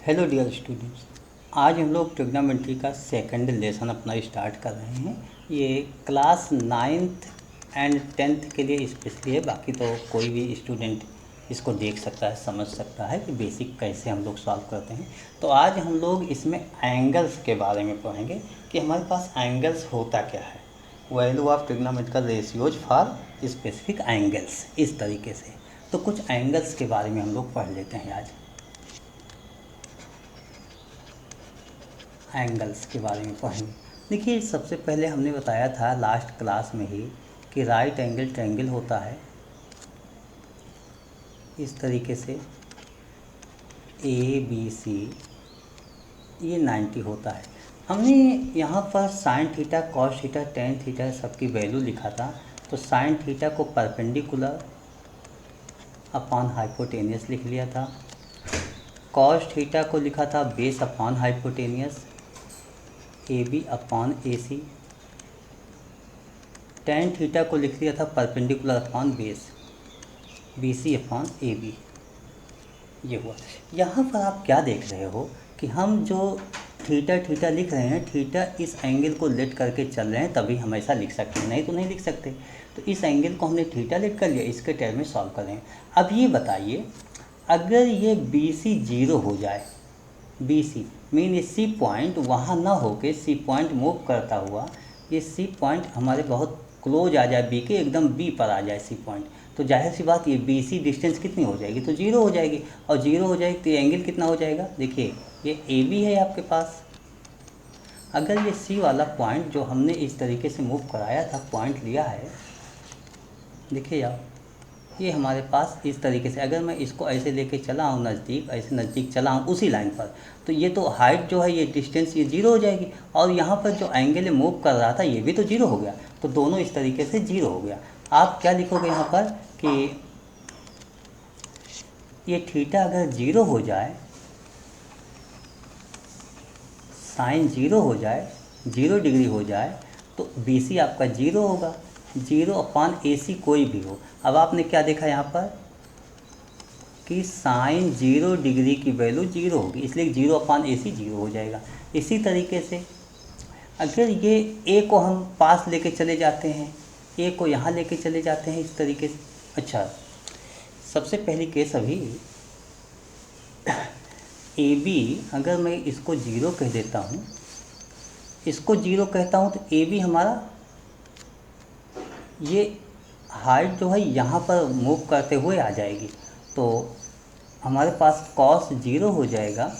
Hello dear students. आज हम लोग ट्रिग्नोमेट्री का सेकंड लेसन अपना स्टार्ट कर रहे हैं। ये क्लास 9th एंड 10th के लिए स्पेशली है, बाकी तो कोई भी स्टूडेंट इसको देख सकता है, समझ सकता है कि बेसिक कैसे हम लोग सॉल्व करते हैं। तो आज हम लोग इसमें एंगल्स के बारे में पढ़ेंगे कि हमारे पास एंगल्स होता क्या है, value of trigonometrical ratios for specific angles, इस तरीके से। तो कुछ एंगल्स के बारे में हम लोग पढ़ लेते हैं आज। एंगल्स के बारे में पढ़ेंगे। देखिए, सबसे पहले हमने बताया था लास्ट क्लास में ही कि राइट एंगल ट्रायंगल होता है इस तरीके से, ए बी सी, ये 90 होता है। हमने यहाँ पर sine theta, cos theta, tan theta सबकी वैल्यू लिखा था। तो साइन थीटा को परपेंडिकुलर अपॉन हाइपोटेनियस लिख लिया था, कॉस थीटा को लिखा था base upon hypotenuse, A B upon A C, tan theta को लिख लिया था perpendicular upon base, B C upon A B. ये हुआ। यहाँ पर आप क्या देख रहे हो कि हम जो थीटा थीटा लिख रहे हैं, थीटा इस एंगल को लेट करके चल रहे हैं, तभी हम ऐसा लिख सकते हैं, नहीं तो नहीं लिख सकते। तो इस एंगल को हमने थीटा लेट कर लिया, इसके टर्म में सॉल्व कर रहे हैं। अब ये बताइए, अगर ये बी सी जीरो हो जाए, B C mean C point वहाँ ना होके सी पॉइंट मूव करता हुआ ये सी पॉइंट हमारे बहुत क्लोज आ जाए, बी के एकदम बी पर आ जाए सी पॉइंट, तो जाहिर सी बात ये बी सी डिस्टेंस कितनी हो जाएगी, तो जीरो हो जाएगी। और जीरो हो जाएगी तो ये एंगल कितना हो जाएगा, देखिए ये ए बी है आपके पास। अगर ये सी वाला पॉइंट जो हमने इस तरीके से मूव कराया था, पॉइंट लिया है, देखिए आप, ये हमारे पास इस तरीके से, अगर मैं इसको ऐसे लेके चला हूँ नज़दीक, ऐसे नज़दीक चला हूँ उसी लाइन पर, तो ये तो हाइट जो है, ये डिस्टेंस, ये जीरो हो जाएगी। और यहाँ पर जो एंगल मूव कर रहा था ये भी तो जीरो हो गया, तो दोनों इस तरीके से जीरो हो गया। आप क्या लिखोगे यहाँ पर कि ये थीटा अगर जीरो हो जाए, साइन जीरो हो जाए, 0 डिग्री हो जाए, तो बी सी आपका जीरो होगा, जीरो अपॉन ए सी कोई भी हो। अब आपने क्या देखा यहाँ पर कि साइन 0 डिग्री की वैल्यू जीरो होगी, इसलिए 0 अपॉन ए सी जीरो हो जाएगा। इसी तरीके से अगर ये ए को हम पास लेके चले जाते हैं, ए को यहाँ लेके चले जाते हैं इस तरीके से। अच्छा, सबसे पहली केस अभी ए बी, अगर मैं इसको जीरो कह देता हूँ, इसको जीरो कहता हूँ, तो ए बी हमारा ये हाइट जो है यहाँ पर मूव करते हुए आ जाएगी, तो हमारे पास कॉस जीरो हो जाएगा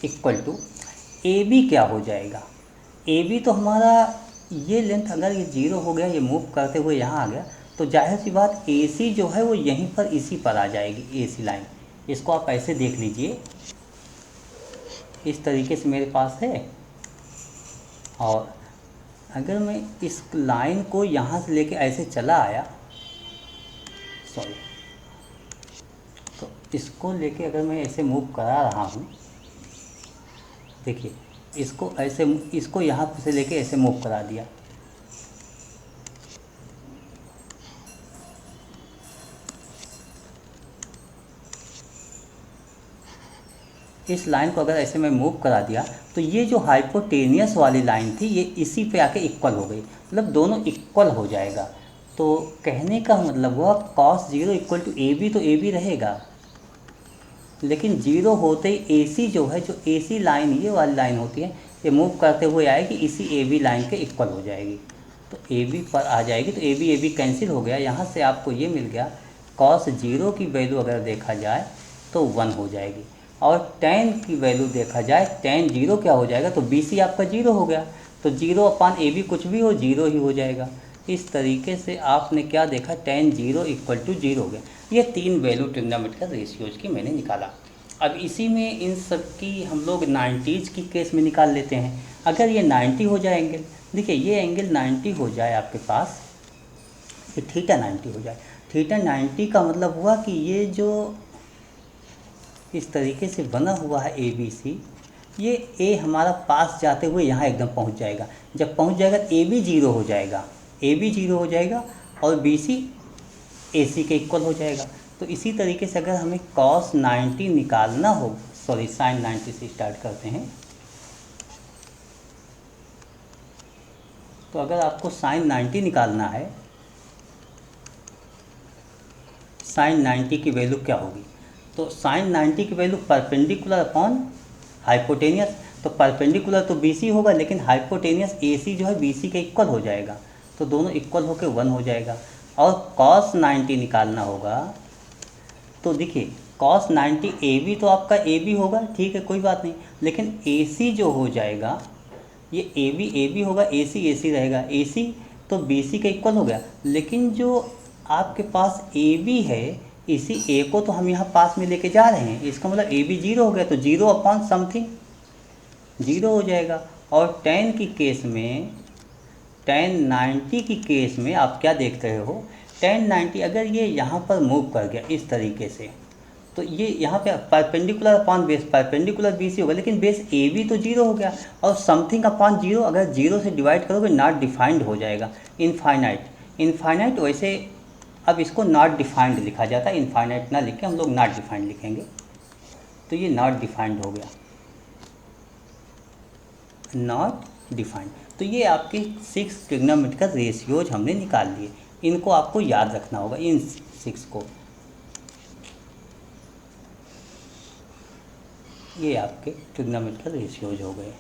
इक्वल टू ए बी क्या हो जाएगा, ए बी तो हमारा ये लेंथ, अगर ये जीरो हो गया, ये मूव करते हुए यहाँ आ गया, तो जाहिर सी बात ए सी जो है वो यहीं पर इसी पर आ जाएगी, ए सी लाइन। इसको आप ऐसे देख लीजिए, इस तरीके से मेरे पास है। और अगर मैं इस लाइन को यहाँ से लेके ऐसे चला आया, सॉरी, तो इसको लेके अगर मैं ऐसे मूव करा रहा हूँ, देखिए इसको ऐसे, इसको यहाँ से लेके ऐसे मूव करा दिया, इस लाइन को अगर ऐसे मैं मूव करा दिया, तो ये जो हाइपोटेनियस वाली लाइन थी ये इसी पे आके इक्वल हो गई, मतलब दोनों इक्वल हो जाएगा। तो कहने का मतलब हुआ cos zero equal to A B, तो ए बी रहेगा, लेकिन जीरो होते ही ए सी जो है, जो ए सी लाइन ये वाली लाइन होती है, ये मूव करते हुए आएगी, इसी ए बी लाइन के इक्वल हो जाएगी, तो ए बी पर आ जाएगी। तो ए बी कैंसिल हो गया, यहाँ से आपको ये मिल गया, कॉस जीरो की वैल्यू अगर देखा जाए तो 1 हो जाएगी, और टेन की वैल्यू देखा जाए, टेन जीरो क्या हो जाएगा, तो बी सी आपका जीरो हो गया, तो जीरो अपान ए बी कुछ भी हो, जीरो ही हो जाएगा। इस तरीके से आपने क्या देखा, tan zero equal to zero हो गया। ये 3 वैल्यू ट्रिग्नोमेट्रिकल रेशियोज की मैंने निकाला। अब इसी में इन सब की हम लोग 90s की केस में निकाल लेते हैं। अगर ये 90 हो जाए एंगल, देखिए ये एंगल 90 हो जाए आपके पास, ये थीटा 90 हो जाए, थीटा 90 का मतलब हुआ कि ये जो इस तरीके से बना हुआ है ए बी सी, ये ए हमारा पास जाते हुए यहाँ एकदम पहुँच जाएगा। जब पहुँच जाएगा तो ए बी जीरो हो जाएगा, ए बी जीरो हो जाएगा, और बी सी ए सी के इक्वल हो जाएगा। तो इसी तरीके से अगर हमें cos 90 निकालना हो, सॉरी साइन 90 से स्टार्ट करते हैं। तो अगर आपको साइन 90 निकालना है, साइन 90 की वैल्यू क्या होगी? तो साइन 90 की वैल्यू परपेंडिकुलर अपॉन हाइपोटेनियस। तो परपेंडिकुलर तो BC होगा, लेकिन हाइपोटेनियस AC जो है BC के इक्वल हो जाएगा, तो दोनों इक्वल होकर 1 हो जाएगा। और cos 90 निकालना होगा, तो देखिए cos 90 AB तो आपका AB होगा, ठीक है कोई बात नहीं, लेकिन AC जो हो जाएगा ये AB होगा, AC रहेगा, AC तो BC का इक्वल हो गया। लेकिन जो आपके पास AB है, इसी A को तो हम यहाँ पास में लेके जा रहे हैं, इसका मतलब AB 0 हो गया, तो 0 अपॉन समथिंग 0 हो जाएगा। और tan की केस में, tan 90 की केस में आप क्या देख रहे हो, tan 90 अगर ये यहाँ पर मूव कर गया इस तरीके से, तो ये यहाँ पे perpendicular upon base, perpendicular BC होगा, लेकिन बेस AB तो 0 हो गया, और समथिंग अपॉन 0 अगर 0 से डिवाइड करोगे नॉट डिफाइंड हो जाएगा, इनफाइनाइट। वैसे अब इसको नॉट डिफाइंड लिखा जाता है, इनफाइनाइट ना लिख के हम लोग नॉट डिफाइंड लिखेंगे, तो ये नॉट डिफाइंड हो गया, नॉट डिफाइंड। तो ये आपके 6 ट्रिग्नोमेट्रिकल रेशियोज हमने निकाल लिए, इनको आपको याद रखना होगा, इन 6 को। ये आपके ट्रिग्नोमेट्रिकल रेशियोज हो गए।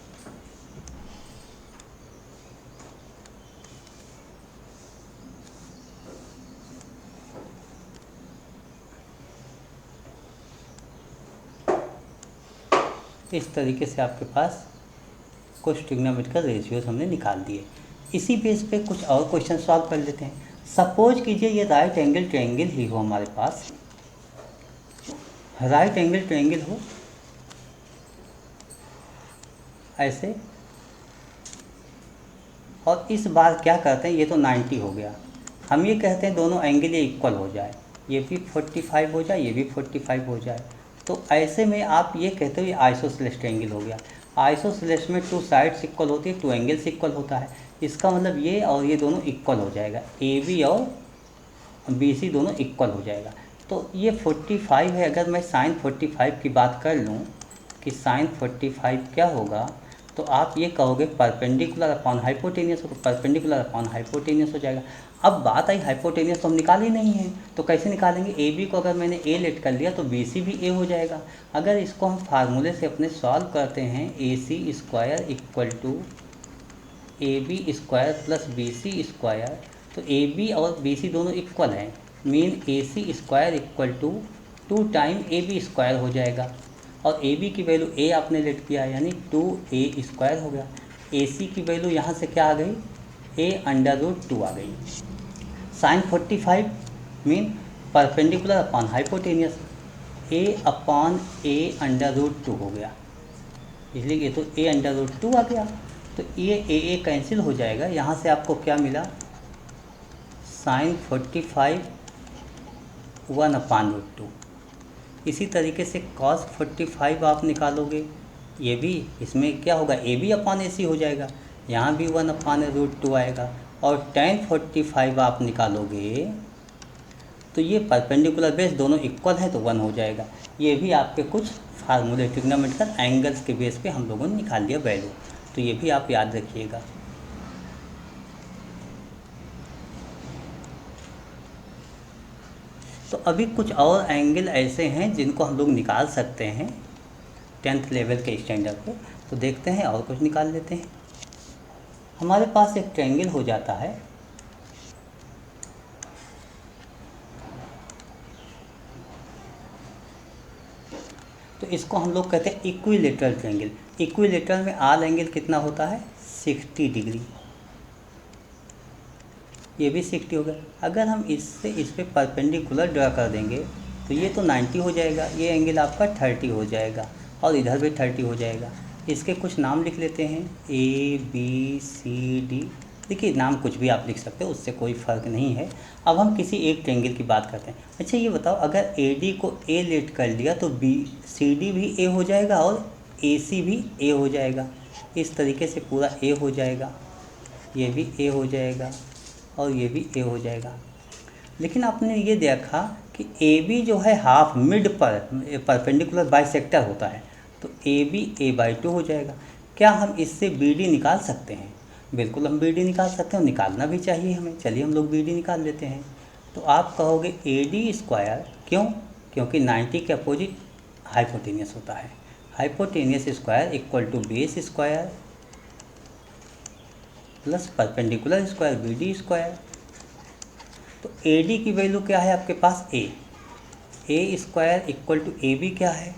इस तरीके से आपके पास कुछ ट्रिग्नोमेट्रिकल रेशियोज हमने निकाल दिए। इसी बेस पे कुछ और क्वेश्चन सॉल्व कर लेते हैं। सपोज कीजिए ये राइट एंगल ट्रायंगल ही हो हमारे पास, राइट एंगल ट्रायंगल हो ऐसे, और इस बार क्या करते हैं, ये तो 90 हो गया, हम ये कहते हैं दोनों एंगल ये इक्वल हो जाए, ये भी 45 हो जाए, ये भी 45 हो जाए। तो ऐसे में आप ये कहते हो ये आइसोसेलेस ट्रायंगल हो गया। आइसोसेलेस में 2 साइड्स इक्वल होती है, 2 एंगल्स इक्वल होता है, इसका मतलब ये और ये दोनों इक्वल हो जाएगा, AB और BC दोनों इक्वल हो जाएगा। तो ये 45 है, अगर मैं साइन 45 की बात कर लूँ कि साइन 45 क्या होगा, तो आप ये कहोगे परपेंडिकुलर अपॉन हाइपोटेनियस, तो परपेंडिकुलर अपॉन हाइपोटेनियस हो जाएगा। अब बात आई हाइपोटेनियस तो हम निकाल ही नहीं है, तो कैसे निकालेंगे? AB को अगर मैंने A लेट कर लिया तो BC भी A हो जाएगा। अगर इसको हम फार्मूले से अपने सॉल्व करते हैं, AC square equal to AB square plus BC square, तो AB और BC दोनों इक्वल हैं, mean AC square equal to 2 time AB square हो जाएगा, और AB की वैल्यू A आपने लेट किया यानी 2A स्क्वायर हो गया। AC की वैल्यू यहाँ से क्या आ गई, A√2 आ गई। Sine 45 mean perpendicular upon hypotenuse, A upon A√2 हो गया, इसलिए ये तो A√2 आ गया। तो ये A कैंसिल हो जाएगा, यहाँ से आपको क्या मिला, साइन 45 1/√2। इसी तरीके से cos 45 आप निकालोगे, ये भी इसमें क्या होगा, AB अपॉन AC हो जाएगा, यहाँ भी 1/√2 आएगा। और tan 45 आप निकालोगे तो ये परपेंडिकुलर बेस दोनों इक्वल है तो 1 हो जाएगा। ये भी आपके कुछ फार्मूले ट्रिग्नोमेट्रिकल एंगल्स के बेस पे हम लोगों ने निकाल लिया वैल्यू, तो ये भी आप याद रखिएगा। तो अभी कुछ और एंगल ऐसे हैं जिनको हम लोग निकाल सकते हैं 10th लेवल के स्टैंडर्ड पे, तो देखते हैं और कुछ निकाल लेते हैं। हमारे पास एक ट्रायंगल हो जाता है, तो इसको हम लोग कहते हैं इक्विलेटरल ट्रायंगल। इक्विलेटरल में आल एंगल कितना होता है, 60 डिग्री, ये भी 60 हो गया। अगर हम इससे इस पर परपेंडिकुलर ड्रा कर देंगे तो ये तो 90 हो जाएगा, ये एंगल आपका 30 हो जाएगा, और इधर भी 30 हो जाएगा। इसके कुछ नाम लिख लेते हैं, ABCD, देखिए नाम कुछ भी आप लिख सकते हो, उससे कोई फ़र्क नहीं है। अब हम किसी एक ट्रायंगल की बात करते हैं। अच्छा ये बताओ, अगर AD को A लेट कर लिया तो BCD भी A हो जाएगा और AC भी A हो जाएगा, इस तरीके से पूरा A हो जाएगा, ये भी A हो जाएगा और ये भी A हो जाएगा। लेकिन आपने ये देखा कि AB जो है हाफ मिड पर परपेंडिकुलर बाइसेक्टर होता है, तो ए बी a/2 हो जाएगा। क्या हम इससे बी डी निकाल सकते हैं? बिल्कुल हम बी डी निकाल सकते हैं, निकालना भी चाहिए हमें। चलिए हम लोग बी डी निकाल लेते हैं। तो आप कहोगे AD², क्यों? क्योंकि 90 के अपोजिट हाइपोटेनियस होता है। Hypotenuse square equal to base square plus perpendicular square BD²। तो AD की वैल्यू क्या है आपके पास? A² इक्वल टू AB क्या है?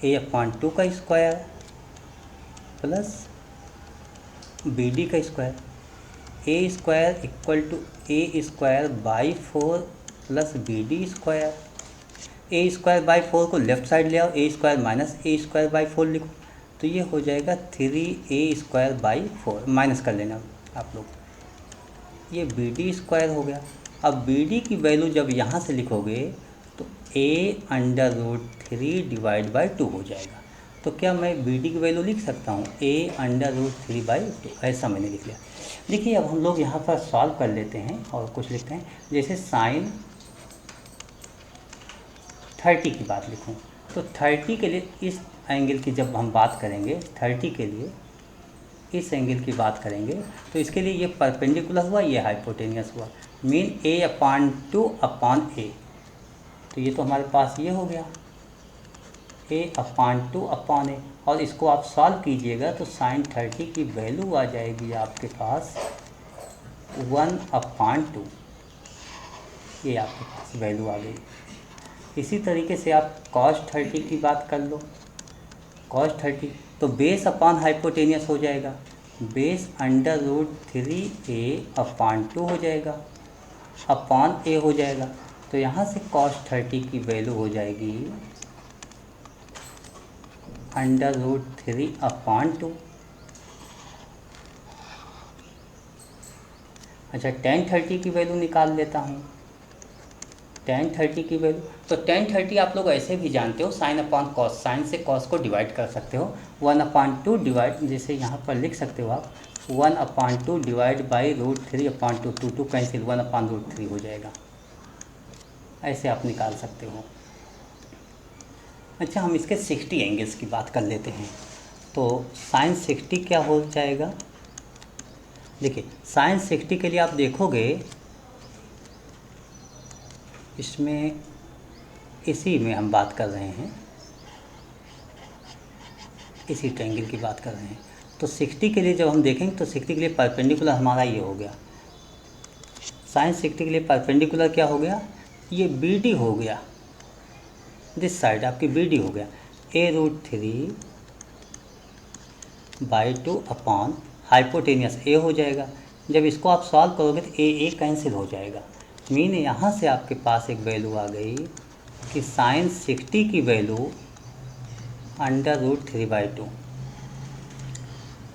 A/2 का स्क्वायर प्लस BD का square. A² equal to A²/4 plus BD²। A²/4 को लेफ्ट साइड ले आओ, A² माइनस A²/4 लिखो, तो ये हो जाएगा 3A²/4, माइनस कर लेना आप लोग, ये BD² हो गया। अब BD की वैल्यू जब यहाँ से लिखोगे तो A√3/2 हो जाएगा। तो क्या मैं BD की वैल्यू लिख सकता हूँ? A√3/2, ऐसा मैंने लिख लिया। देखिए अब हम लोग यहाँ पर सॉल्व कर लेते हैं और कुछ लिखते हैं, जैसे साइन 30 की बात लिखूँ तो 30 के लिए इस एंगल की जब हम बात करेंगे, 30 के लिए इस एंगल की बात करेंगे तो इसके लिए ये परपेंडिकुलर हुआ, ये हाइपोटेनियस हुआ, मीन A/2/A। तो ये तो हमारे पास ये हो गया A/2/A, और इसको आप सॉल्व कीजिएगा तो साइन 30 की वैल्यू आ जाएगी आपके पास 1/2। ये आपके पास वैल्यू आ गई। इसी तरीके से आप cos 30 की बात कर लो, cos 30 तो बेस अपॉन हाइपोटेनियस हो जाएगा, बेस √3A/2 हो जाएगा, अपॉन A हो जाएगा। तो यहाँ से cos 30 की वैल्यू हो जाएगी √3/2। अच्छा, tan 30 की वैल्यू निकाल लेता हूँ, tan 30 की वैल्यू, तो tan 30 आप लोग ऐसे भी जानते हो, साइन अपॉन कॉस, साइन से कॉस को डिवाइड कर सकते हो, 1/2 डिवाइड, जैसे यहाँ पर लिख सकते हो आप 1/2 डिवाइड बाई √3/2, 2 कैंसिल, 1/√3 हो जाएगा, ऐसे आप निकाल सकते हो। अच्छा, हम इसके 60 एंगल्स की बात कर लेते हैं। तो साइन 60 क्या हो जाएगा? देखिए साइन 60 के लिए आप देखोगे इसमें, इसी में हम बात कर रहे हैं, इसी ट्रायंगल की बात कर रहे हैं। तो 60 के लिए जब हम देखेंगे तो 60 के लिए परपेंडिकुलर हमारा ये हो गया, साइन 60 के लिए परपेंडिकुलर क्या हो गया? ये BD हो गया, दिस साइड आपकी BD हो गया, A√3/2 अपॉन हाइपोटेनियस A हो जाएगा। जब इसको आप सॉल्व करोगे तो A कैंसिल हो जाएगा, मीन यहाँ से आपके पास एक वैल्यू आ गई कि साइन 60 की वैल्यू √3/2।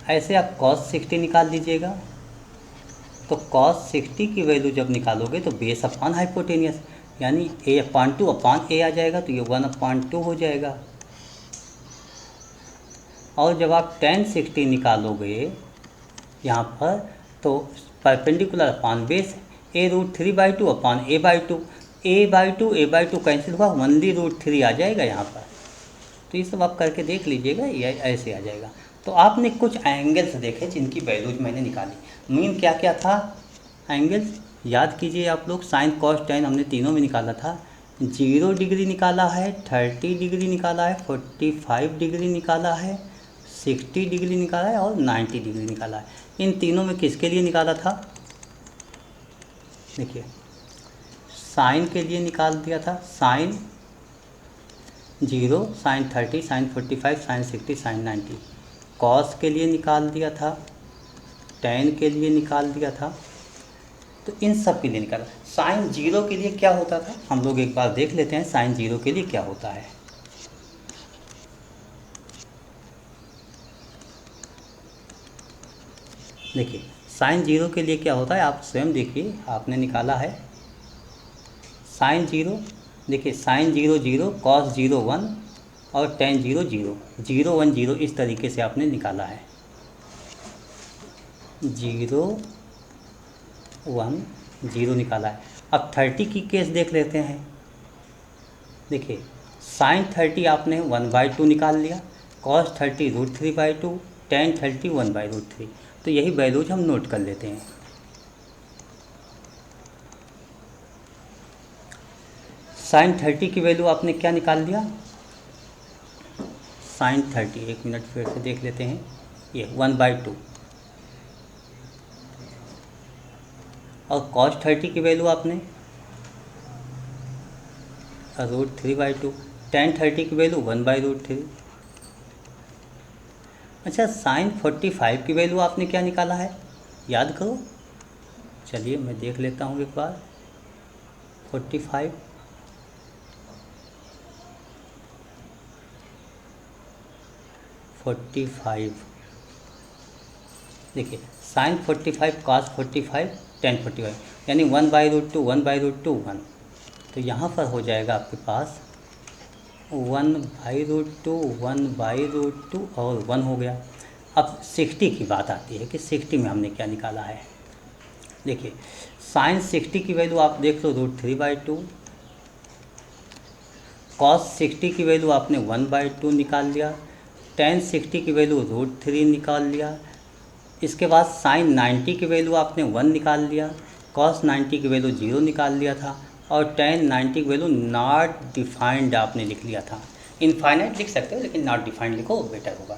ऐसे आप cos 60 निकाल लीजिएगा, तो cos 60 की वैल्यू जब निकालोगे तो बेस अपॉन हाइपोटेनियस, यानी A/2/A आ जाएगा, तो ये 1/2 हो जाएगा। और जब आप tan 60 निकालोगे यहाँ पर तो perpendicular upon base, A√3/2 upon A/2, A/2 cancel हुआ, 1√3 आ जाएगा यहाँ पर। तो ये सब आप करके देख लीजिएगा, ये ऐसे आ जाएगा। तो आपने कुछ एंगल्स देखे जिनकी वैल्यूज मैंने निकाली, मीन क्या क्या था एंगल्स, याद कीजिए आप लोग, साइन कॉस tan हमने तीनों में निकाला था, 0 डिग्री निकाला है, 30 डिग्री निकाला है, 45 डिग्री निकाला है, 60 डिग्री निकाला है और 90 डिग्री निकाला है। इन तीनों में किसके लिए निकाला था? देखिए साइन के लिए निकाल दिया था, sine 0, sine 30, sine 45, sine 60, sine 90। Cos के लिए निकाल दिया था, tan के लिए निकाल दिया था, तो इन सब के लिए निकाला। साइन 0 के लिए क्या होता था हम लोग एक बार देख लेते हैं, साइन 0 के लिए क्या होता है। देखिए साइन 0 के लिए क्या होता है, आप स्वयं देखिए, आपने निकाला है साइन 0, देखिए साइन 0 0, कॉस 0 1 और tan 0 0, 0 1 0, इस तरीके से आपने निकाला है, 0 1 0 निकाला है। अब 30 की केस देख लेते हैं। देखिए साइन 30 आपने 1/2 निकाल लिया, कॉस 30 √3/2, टेन 30 1/√3। तो यही वैल्यूज हम नोट कर लेते हैं। साइन 30 की वैल्यू आपने क्या निकाल लिया, साइन 30, एक मिनट फिर से देख लेते हैं, ये 1/2, और कॉस 30 की वैल्यू आपने √3/2, टेन 30 की वैल्यू 1/√3। अच्छा, साइन 45 की वैल्यू आपने क्या निकाला है, याद करो। चलिए मैं देख लेता हूँ एक बार। 45, देखिए साइन 45 कॉस 45 टेन 45, यानी 1/√2 1/√2 1। तो यहाँ पर हो जाएगा आपके पास 1/√2 1/√2 और 1 हो गया। अब 60 की बात आती है कि 60 में हमने क्या निकाला है। देखिए साइन 60 की वैल्यू आप देख लो √3/2, कॉस 60 की वैल्यू आपने 1/2 निकाल लिया, टेन 60 की वैल्यू √3 निकाल लिया। इसके बाद साइन 90 की वैल्यू आपने 1 निकाल लिया, कॉस 90 की वैल्यू 0 निकाल लिया था, और टेन 90 की वैल्यू नॉट डिफाइंड आपने लिख लिया था। इनफाइनाइट लिख सकते हो लेकिन नॉट डिफाइंड लिखो, वो बेटर होगा।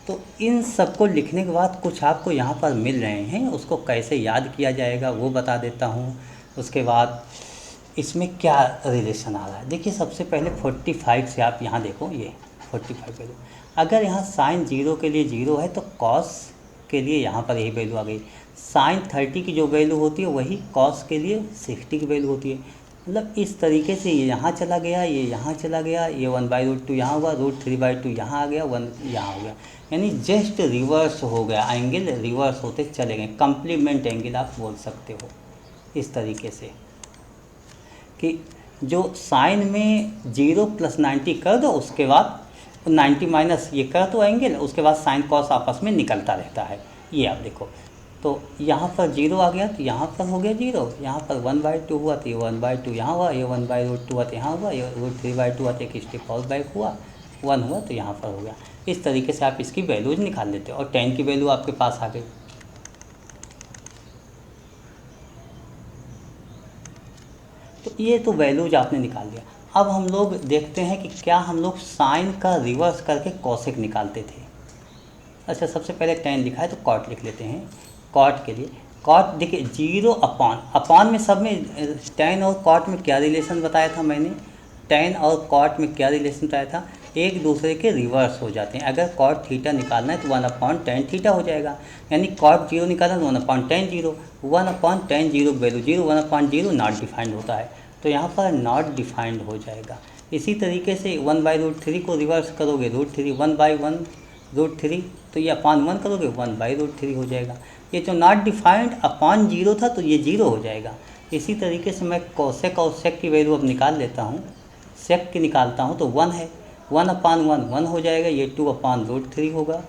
तो इन सबको लिखने के बाद कुछ आपको यहाँ पर मिल रहे हैं, उसको कैसे याद किया जाएगा वो बता देता हूँ। उसके बाद इसमें क्या रिलेशन आ रहा है, देखिए सबसे पहले 45 से आप यहाँ देखो, ये 45 वैल्यू, अगर यहाँ साइन 0 के लिए 0 है तो कॉस के लिए यहाँ पर यही वैल्यू आ गई। साइन 30 की जो वैल्यू होती है वही कॉस के लिए 60 की वैल्यू होती है। मतलब इस तरीके से ये यहाँ चला गया, ये यहाँ चला गया, ये 1/√2 यहाँ हुआ, √3/2 यहाँ आ गया, 1 यहाँ हो गया, यानी जस्ट रिवर्स हो गया, एंगल रिवर्स होते चले गए, कम्प्लीमेंट एंगल आप बोल सकते हो। इस तरीके से कि जो साइन में 0 + 90 कर दो, उसके बाद 90 माइनस ये कर दो एंगल, उसके बाद साइन कॉस आपस में निकलता रहता है। ये आप देखो, तो यहाँ पर 0 आ गया तो यहाँ पर हो गया 0, यहाँ पर 1/2 हुआ तो ये 1/2 यहाँ हुआ, ये 1/√2 हुआ तो यहाँ हुआ, ये √3/2 हुआ तो एक स्टेप और बैक हुआ, 1 हुआ तो यहाँ पर हो गया। इस तरीके से आप इसकी वैल्यूज निकाल लेते हो, और टेन की वैल्यू आपके पास आ गई। तो ये तो वैल्यूज आपने निकाल लिया। अब हम लोग देखते हैं कि क्या हम लोग साइन का रिवर्स करके कॉसेक निकालते थे। अच्छा, सबसे पहले टेन लिखा है तो कॉट लिख लेते हैं। कॉट के लिए कॉट देखिए 0 अपान में सब में टेन और कॉट में क्या रिलेशन बताया था मैंने, टेन और कॉट में क्या रिलेशन बताया था, एक दूसरे के रिवर्स हो जाते हैं। अगर कॉट थीटा निकालना है तो 1/tan थीटा हो जाएगा, यानी कॉट 0 निकालना है तो 1/tan 0, 1/tan 0 value 0, 1/0 not defined होता है, तो यहाँ पर नॉट डिफाइंड हो जाएगा। इसी तरीके से 1/√3 को रिवर्स करोगे √3, 1/1√3, तो ये अपान 1 करोगे 1/√3 हो जाएगा। ये जो नॉट डिफाइंड अपान 0 था तो ये 0 हो जाएगा। इसी तरीके से मैं कोसेक और सेक की वैल्यू अब निकाल लेता हूँ। सेक की निकालता हूँ तो 1 है, 1/1 1 हो जाएगा, ये 2/√3 होगा।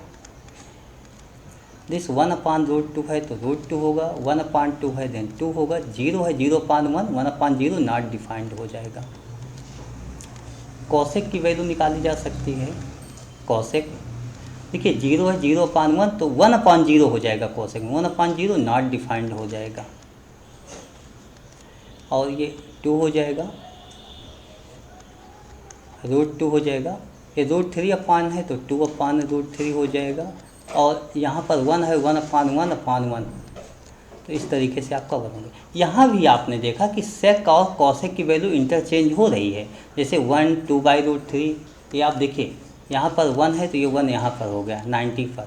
दिस 1/√2 है तो √2 होगा, 1/2 है देन 2 होगा, 0 है 0/1 1/0 नॉट डिफाइंड हो जाएगा। कोसेक की वैल्यू निकाली जा सकती है। कोसेक देखिए 0 है 0/1 तो 1/0 हो जाएगा, कोसेक 1/0 नॉट डिफाइंड हो जाएगा, और ये 2 हो जाएगा, √2 हो जाएगा। ये √3 अपान है तो 2/√3 हो जाएगा, और यहाँ पर 1 है 1/1/1, तो इस तरीके से आपका 1 होगा। यहाँ भी आपने देखा कि सेक और कॉसेक की वैल्यू इंटरचेंज हो रही है, जैसे 1 2/√3, ये आप देखिए यहाँ पर 1 है तो ये 1 यहाँ पर हो गया 90 पर,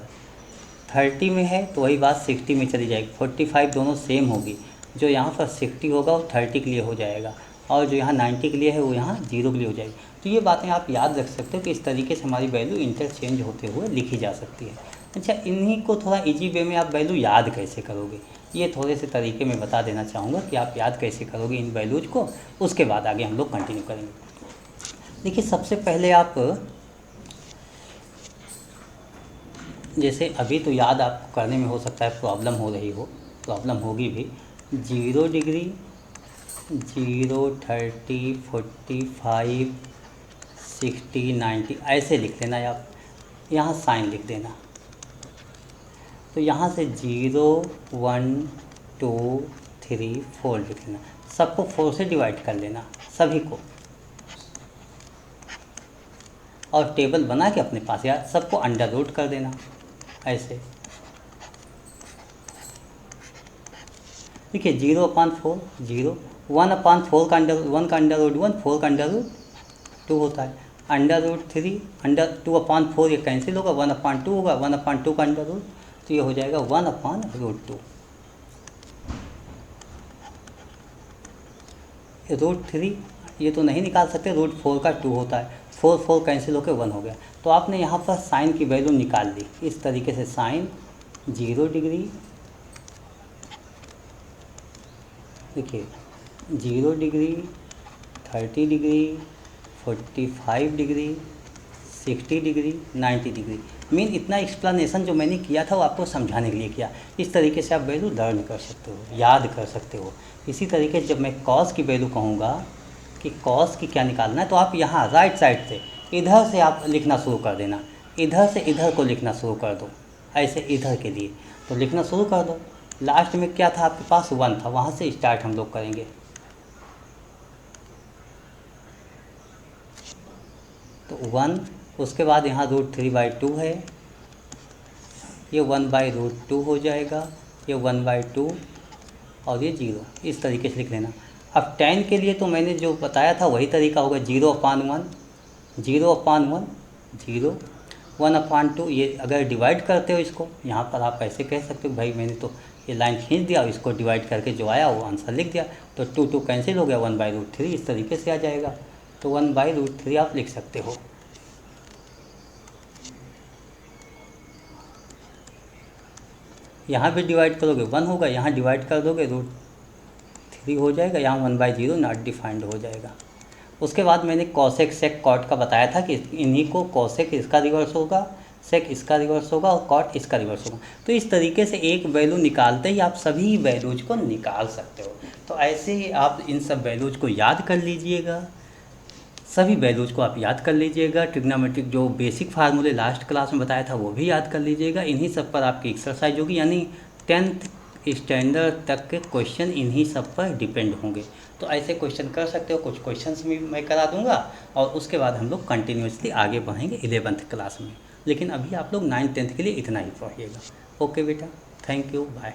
30 में है तो वही बात 60 में चली जाएगी, 45 दोनों सेम होगी, जो यहाँ पर 60 होगा वो 30 के लिए हो जाएगा, और जो यहाँ 90 के लिए है वो यहाँ 0 के लिए हो जाएगी। तो ये बातें आप याद रख सकते हो कि इस तरीके से हमारी वैल्यू इंटरचेंज होते हुए लिखी जा सकती है। अच्छा, इन्हीं को थोड़ा इजी वे में आप वैल्यू याद कैसे करोगे, ये थोड़े से तरीके मैं बता देना चाहूँगा कि आप याद कैसे करोगे इन वैल्यूज़ को, उसके बाद आगे हम लोग कंटिन्यू करेंगे। देखिए सबसे पहले आप जैसे अभी तो याद आपको करने में हो सकता है प्रॉब्लम हो रही हो, प्रॉब्लम होगी भी, 0 डिग्री 0 30 45 60, 90 ऐसे लिख लेना है आप, यहाँ साइन लिख देना। तो यहाँ से 0, 1, 2, 3, 4 लिख लेना, सबको 4 से डिवाइड कर लेना सभी को, और टेबल बना के अपने पास या सबको अंडर रूट कर देना ऐसे। देखिए 0/4 0, 1/4 का अंडर 1 का अंडर रूट 1, 4 का अंडर रूट 2 होता है, अंडर रूट 3 अंडर 2/4 ये कैंसिल होगा, 1/2 होगा, 1/2 का अंडर रूट, तो ये हो जाएगा 1/√2। √3 ये तो नहीं निकाल सकते, √4 का 2 होता है, 4 4 कैंसिल होकर 1 हो गया। तो आपने यहाँ पर साइन की वैल्यू निकाल ली इस तरीके से, साइन 0 डिग्री, देखिए 0 degree, 30 degree, 45 degree, 60 degree, 90 degree. Mean इतना एक्सप्लेनेशन जो मैंने किया था वो आपको समझाने के लिए किया। इस तरीके से आप वैल्यू लर्न कर सकते हो, याद कर सकते हो। इसी तरीके से जब मैं कॉस की वैल्यू कहूँगा कि कॉस की क्या निकालना है, तो आप यहाँ राइट साइड से इधर से आप लिखना शुरू कर देना, इधर से इधर को लिखना शुरू कर दो, ऐसे इधर के लिए तो लिखना शुरू कर दो। लास्ट में क्या था आपके पास 1 था, वहाँ से स्टार्ट हम लोग करेंगे। तो 1, उसके बाद यहाँ √3/2 है, ये 1/√2 हो जाएगा, ये 1/2 और ये 0, इस तरीके से लिख लेना। अब 10 के लिए तो मैंने जो बताया था वही तरीका होगा, 0/1 0/1 0, 1/2। ये अगर डिवाइड करते हो इसको, यहाँ पर आप ऐसे कह सकते हो भाई मैंने तो ये लाइन खींच दिया और इसको डिवाइड करके जो आया वो आंसर लिख दिया, तो 2 2 कैंसिल हो गया, 1/√3 इस तरीके से आ जाएगा। तो 1/√3 आप लिख सकते हो। यहाँ भी डिवाइड करोगे 1 होगा, यहाँ डिवाइड कर दोगे √3 हो जाएगा, यहाँ 1/0 नॉट डिफाइंड हो जाएगा। उसके बाद मैंने कॉसेक सेक कॉट का बताया था कि इन्हीं को कॉसेक इसका रिवर्स होगा, सेक इसका रिवर्स होगा और कॉट इसका रिवर्स होगा। तो इस तरीके से एक वैल्यू निकालते ही आप सभी वैल्यूज को निकाल सकते हो। तो ऐसे ही आप इन सब वैल्यूज को याद कर लीजिएगा, सभी वैल्यूज को आप याद कर लीजिएगा। ट्रिग्नोमेट्रिक जो बेसिक फार्मूले लास्ट क्लास में बताया था वो भी याद कर लीजिएगा। इन्हीं सब पर आपकी एक्सरसाइज होगी, यानी 10th स्टैंडर्ड तक के क्वेश्चन इन्हीं सब पर डिपेंड होंगे। तो ऐसे क्वेश्चन कर सकते हो, कुछ क्वेश्चंस भी मैं करा दूंगा और उसके बाद हम लोग कंटिन्यूसली आगे बढ़ेंगे 11th क्लास में। लेकिन अभी आप लोग 9th 10th के लिए इतना ही पढ़िएगा। ओके बेटा, थैंक यू, बाय।